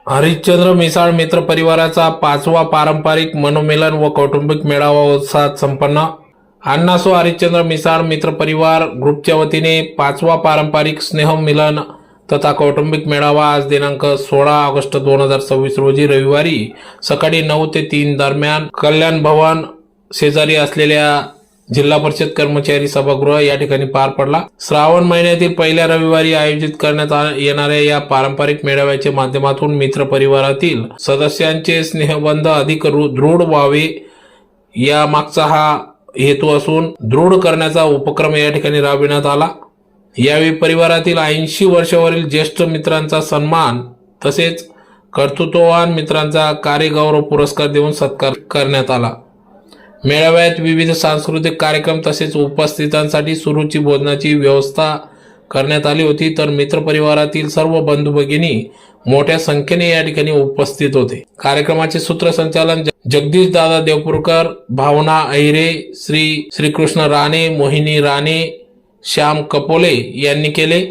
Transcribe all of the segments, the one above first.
हरिश्चंद्र मिसाळ मित्र परिवाराचा 5वा पारंपरिक मनोमिलन व कौटुंबिक मेळावा उत्साहात संपन्न। अण्णासो हरिश्चंद्र मिसाळ मित्र परिवार ग्रुपच्या वतीने 5वा पारंपरिक स्नेहमिलन तथा कौटुंबिक मेळावा आज दिनांक 16 ऑगस्ट 2026 रोजी रविवारी सकाळी 9 ते 3 दरम्यान कल्याण भवन शेजारी असलेल्या जिल्हा परिषद कर्मचारी सभागृह या ठिकाणी पार पडला। श्रावण महिन्यातील पहिल्या रविवारी आयोजित करण्यात येणाऱ्या या पारंपरिक मेळाव्याच्या माध्यमातून मित्र परिवारातील सदस्यांचे स्नेहबंध अधिक दृढ व्हावे या मागचा हा हेतू असून दृढ करण्याचा उपक्रम या ठिकाणी राबविण्यात आला। यावेळी परिवारातील 80 वर्षावरील ज्येष्ठ मित्रांचा सन्मान तसेच कर्तृत्ववान मित्रांचा कार्यगौरव पुरस्कार देऊन सत्कार करण्यात आला। मेळाव्यात विविध सांस्कृतिक कार्यक्रम तसेच उपस्थितांसाठी सुरुची भोजनाची व्यवस्था करण्यात आली होती, तर मित्र परिवारातील सर्व बंधू भगिनी मोठ्या संख्येने या ठिकाणी उपस्थित होते। कार्यक्रमाचे सूत्रसंचालन जगदीश दादा देवपूरकर, भावना अहिरे, श्रीकृष्ण राणे, मोहिनी राणे, श्याम कपोले यांनी केले।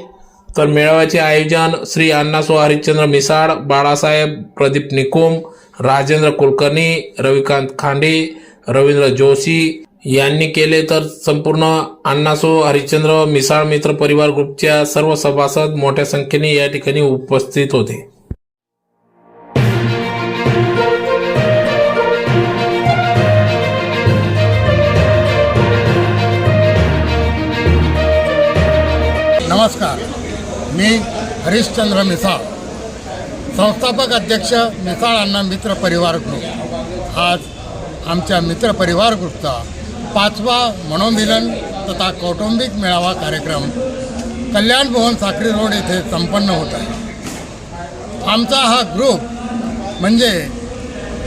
तर मेळाव्याचे आयोजन श्री अण्णासो हरिश्चंद्र मिसाळ, बाळासाहेब प्रदीप निकुम, राजेंद्र कुलकर्णी, रविकांत खांडे, रवींद्र जोशी यांनी केले। तर संपूर्ण अण्णासो हरिश्चंद्र मिसाळ मित्र परिवार ग्रुपच्या सर्व सभासद मोठ्या संख्येने या ठिकाणी उपस्थित होते। नमस्कार, मी हरिश्चंद्र मिसाळ, संस्थापक अध्यक्ष मिसाळ अण्णा मित्र परिवार ग्रुप। आज आमच्या मित्र परिवार ग्रुपचा 5वा मनोमिलन तथा कौटुंबिक मेळावा कार्यक्रम कल्याण भवन साक्री रोड येथे संपन्न होत आहे। आमचा हा ग्रुप म्हणजे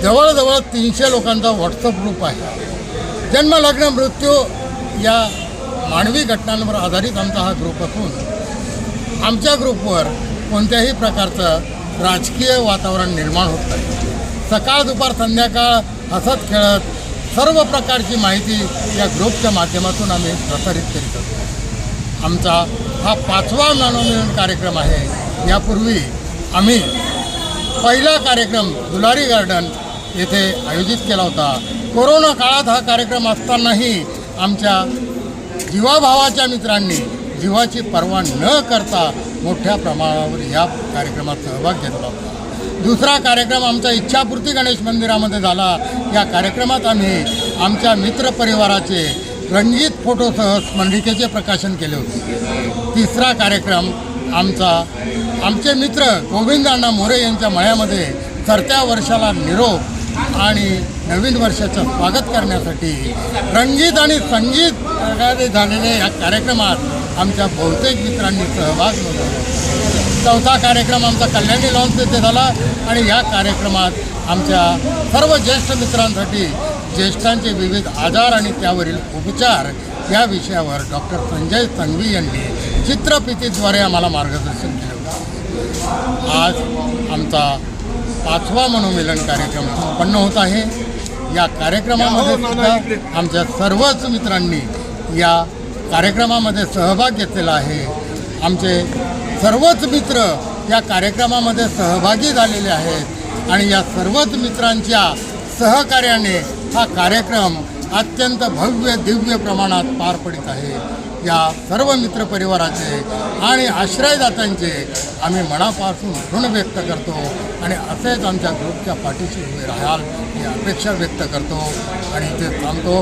जवळजवळ 300 लोकांचा व्हॉट्सअप ग्रुप आहे। जन्म, लग्न, मृत्यू या मानवी घटनांवर आधारित आमचा हा ग्रुप असून आमच्या ग्रुपवर कोणत्याही प्रकारचं राजकीय वातावरण निर्माण होत नाही। सकाळ दुपार संध्याकाळ हसत खेळत सर्व प्रकारची माहिती या ग्रुपच्या माध्यमातून आम्ही प्रसारित करीत असतो। आमचा हा 5वा मनोमिलन कार्यक्रम आहे। यापूर्वी आम्ही पहिला कार्यक्रम दुलारी गार्डन येथे आयोजित केला होता। कोरोना काळात हा कार्यक्रम असतानाही आमच्या जीवाभावाच्या मित्रांनी जीवाची पर्वा न करता मोठ्या प्रमाणावर या कार्यक्रमात सहभाग घेतला होता। दुसरा कार्यक्रम आमचा इच्छापूर्ती गणेश मंदिरामध्ये झाला। या कार्यक्रमात आम्ही आमच्या मित्र परिवाराचे रंगीत फोटोसह स्मरणिकेचे प्रकाशन केले होते। तिसरा कार्यक्रम आमचे मित्र गोविंद अण्णा मोरे यांच्या मळ्यामध्ये सरत्या वर्षाला निरोप आणि नवीन वर्षाचं स्वागत करण्यासाठी रंगीत आणि संगीत प्रकारे झालेल्या या कार्यक्रमात आमच्या बहुतेक मित्रांनी सहभाग नोंदवला। चौथा कार्यक्रम आमचा कल्याणी लॉन्स येथे झाला आणि या कार्यक्रमात आमच्या सर्व ज्येष्ठ मित्रांसाठी ज्येष्ठांचे विविध आजार आणि त्यावरील उपचार या विषयावर डॉक्टर संजय संघवी यांनी चित्रफितीद्वारे आम्हाला मार्गदर्शन केले होते। आज आमचा 5वा मनोमिलन कार्यक्रम संपन्न होत आहे। या कार्यक्रमामध्ये सुद्धा आमच्या सर्वच मित्रांनी या कार्यक्रमामध्ये सहभाग घेतलेला आहे। आमचे सर्वच मित्र या कार्यक्रमामध्ये सहभागी झालेले आहेत आणि या सर्वच मित्रांच्या सहकार्याने हा कार्यक्रम अत्यंत भव्य दिव्य प्रमाणात पार पडत आहे। या सर्व मित्र परिवाराचे आणि आश्रयदात्यांचे आम्ही मनापासून ऋण व्यक्त करतो आणि असेच आमच्या ग्रुपच्या पाठीशी उभे राहाल ही अपेक्षा व्यक्त करतो आणि ते सांगतो।